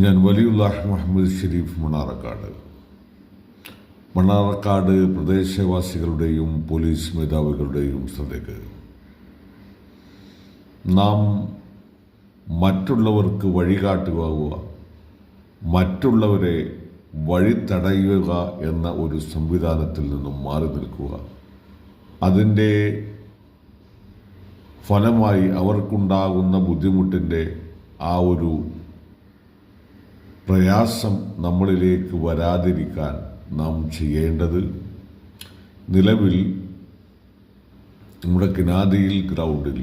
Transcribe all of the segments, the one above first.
ഞാൻ വലിയുല്ലാഹ് മുഹമ്മദ് ഷരീഫ് മണ്ണാർക്കാട് പ്രദേശവാസികളുടെയും പോലീസ് മേധാവികളുടെയും ശ്രദ്ധയ്ക്ക് നാം മറ്റുള്ളവർക്ക് വഴികാട്ടുക, മറ്റുള്ളവരെ വഴി തടയുക എന്ന ഒരു സംവിധാനത്തിൽ നിന്നും മാറി നിൽക്കുക. അതിൻ്റെ ഫലമായി അവർക്കുണ്ടാകുന്ന ബുദ്ധിമുട്ടിൻ്റെ ആ ഒരു പ്രയാസം നമ്മളിലേക്ക് വരാതിരിക്കാൻ നാം ചെയ്യേണ്ടത്, നിലവിൽ നമ്മുടെ കിനാദിയിൽ ഗ്രൗണ്ടിൽ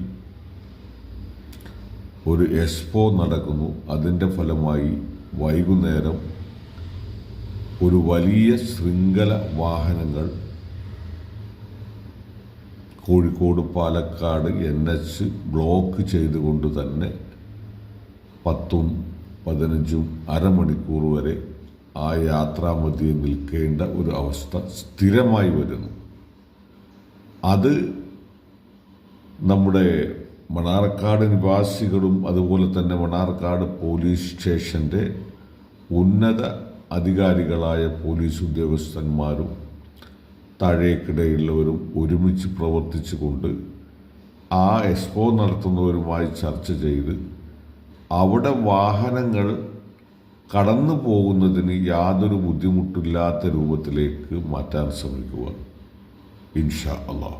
ഒരു എക്സ്പോ നടക്കുന്നു. അതിൻ്റെ ഫലമായി വൈകുന്നേരം ഒരു വലിയ ശൃംഖല വാഹനങ്ങൾ കോഴിക്കോട് പാലക്കാട് NH ബ്ലോക്ക് ചെയ്തുകൊണ്ട് തന്നെ 10-15 അരമണിക്കൂർ വരെ ആ യാത്രാമധ്യേ നിൽക്കേണ്ട ഒരു അവസ്ഥ സ്ഥിരമായി വരുന്നു. അത് നമ്മുടെ മണ്ണാർക്കാട് നിവാസികളും അതുപോലെ തന്നെ മണ്ണാർക്കാട് പോലീസ് സ്റ്റേഷൻ്റെ ഉന്നത അധികാരികളായ പോലീസ് ഉദ്യോഗസ്ഥന്മാരും താഴേക്കിടയിലുള്ളവരും ഒരുമിച്ച് പ്രവർത്തിച്ചുകൊണ്ട് ആ എക്സ്പോ നടത്തുന്നവരുമായി ചർച്ച ചെയ്ത് അവിടെ വാഹനങ്ങൾ കടന്നു പോകുന്നതിന് യാതൊരു ബുദ്ധിമുട്ടില്ലാത്ത രൂപത്തിലേക്ക് മാറ്റാൻ ശ്രമിക്കുക. ഇൻഷാ അല്ലാഹ്.